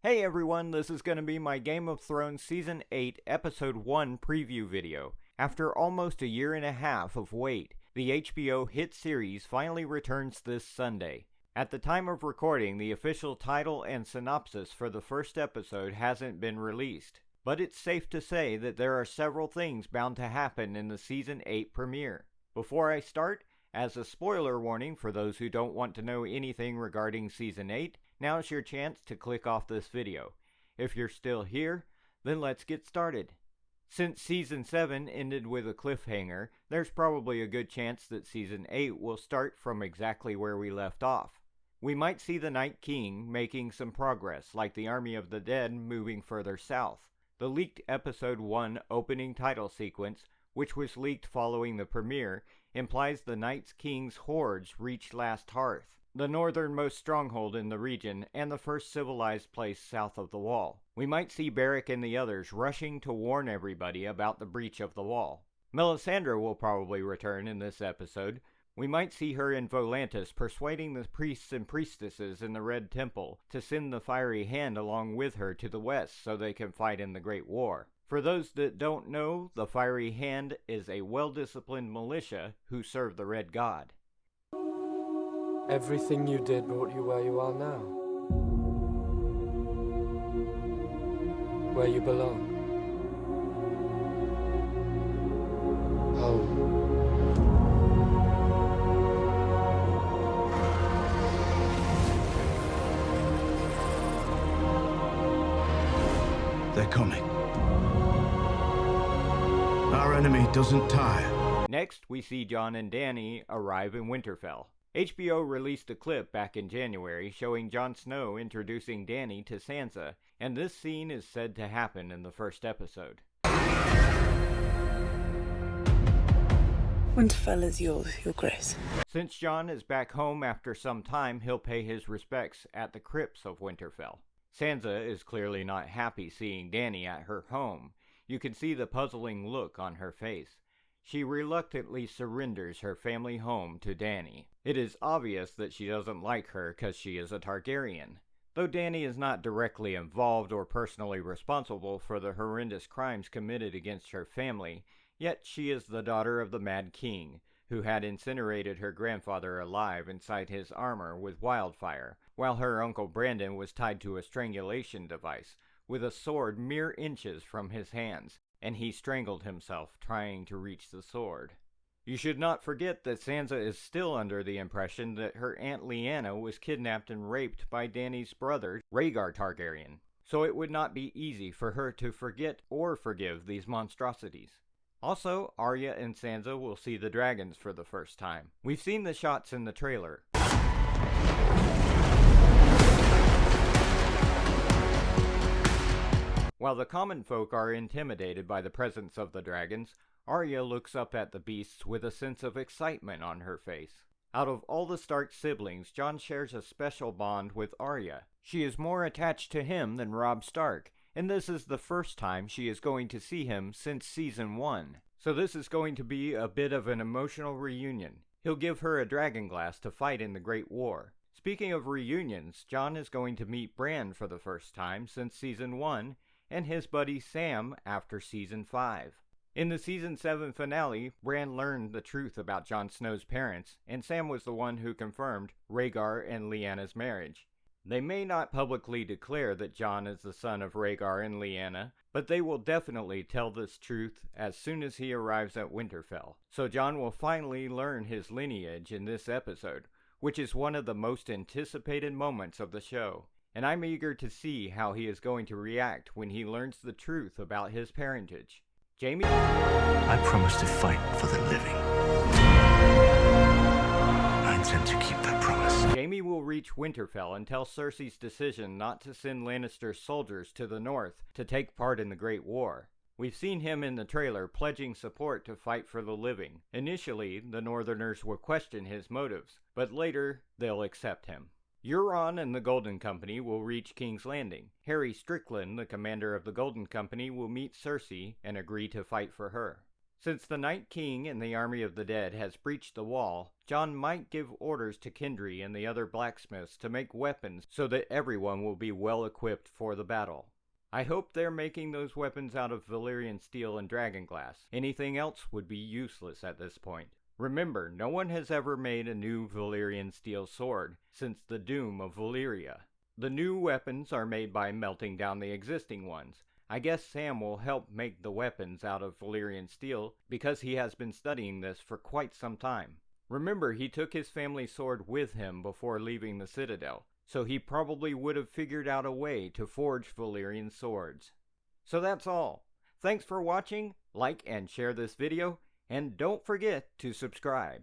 Hey everyone, this is going to be my Game of Thrones Season 8 Episode 1 preview video. After almost a year and a half of wait, the HBO hit series finally returns this Sunday. At the time of recording, the official title and synopsis for the first episode hasn't been released, but it's safe to say that there are several things bound to happen in the Season 8 premiere. Before I start, as a spoiler warning for those who don't want to know anything regarding Season 8, now's your chance to click off this video. If you're still here, then let's get started. Since Season 7 ended with a cliffhanger, there's probably a good chance that Season 8 will start from exactly where we left off. We might see the Night King making some progress, like the Army of the Dead moving further south. The leaked Episode 1 opening title sequence, which was leaked following the premiere, implies the Night King's hordes reached Last Hearth, the northernmost stronghold in the region and the first civilized place south of the Wall. We might see Beric and the others rushing to warn everybody about the breach of the Wall. Melisandre will probably return in this episode. We might see her in Volantis persuading the priests and priestesses in the Red Temple to send the Fiery Hand along with her to the west so they can fight in the Great War. For those that don't know, the Fiery Hand is a well-disciplined militia who serve the Red God. Everything you did brought you where you are now. Where you belong. Home. They're coming. Our enemy doesn't tire. Next, we see Jon and Dany arrive in Winterfell. HBO released a clip back in January showing Jon Snow introducing Dany to Sansa, and this scene is said to happen in the first episode. Winterfell is yours, Your Grace. Since Jon is back home after some time, he'll pay his respects at the crypts of Winterfell. Sansa is clearly not happy seeing Dany at her home. You can see the puzzling look on her face. She reluctantly surrenders her family home to Dany. It is obvious that she doesn't like her because she is a Targaryen. Though Dany is not directly involved or personally responsible for the horrendous crimes committed against her family, yet she is the daughter of the Mad King, who had incinerated her grandfather alive inside his armor with wildfire, while her uncle Brandon was tied to a strangulation device, with a sword mere inches from his hands, and he strangled himself trying to reach the sword. You should not forget that Sansa is still under the impression that her Aunt Lyanna was kidnapped and raped by Dany's brother, Rhaegar Targaryen, so it would not be easy for her to forget or forgive these monstrosities. Also, Arya and Sansa will see the dragons for the first time. We've seen the shots in the trailer. While the common folk are intimidated by the presence of the dragons, Arya looks up at the beasts with a sense of excitement on her face. Out of all the Stark siblings, Jon shares a special bond with Arya. She is more attached to him than Robb Stark, and this is the first time she is going to see him since Season 1. So this is going to be a bit of an emotional reunion. He'll give her a dragonglass to fight in the Great War. Speaking of reunions, Jon is going to meet Bran for the first time since Season 1, and his buddy Sam after Season 5. In the Season 7 finale, Bran learned the truth about Jon Snow's parents, and Sam was the one who confirmed Rhaegar and Lyanna's marriage. They may not publicly declare that Jon is the son of Rhaegar and Lyanna, but they will definitely tell this truth as soon as he arrives at Winterfell. So Jon will finally learn his lineage in this episode, which is one of the most anticipated moments of the show. And I'm eager to see how he is going to react when he learns the truth about his parentage. Jaime? I promise to fight for the living. I intend to keep that promise. Jaime will reach Winterfell and tell Cersei's decision not to send Lannister's soldiers to the north to take part in the Great War. We've seen him in the trailer pledging support to fight for the living. Initially, the Northerners will question his motives, but later they'll accept him. Euron and the Golden Company will reach King's Landing. Harry Strickland, the commander of the Golden Company, will meet Cersei and agree to fight for her. Since the Night King and the army of the dead has breached the wall, Jon might give orders to Kendry and the other blacksmiths to make weapons so that everyone will be well equipped for the battle. I hope they're making those weapons out of Valyrian steel and dragonglass. Anything else would be useless at this point. Remember, no one has ever made a new Valyrian steel sword since the doom of Valyria. The new weapons are made by melting down the existing ones. I guess Sam will help make the weapons out of Valyrian steel because he has been studying this for quite some time. Remember, he took his family sword with him before leaving the Citadel, so he probably would have figured out a way to forge Valyrian swords. So that's all. Thanks for watching, like and share this video, and don't forget to subscribe.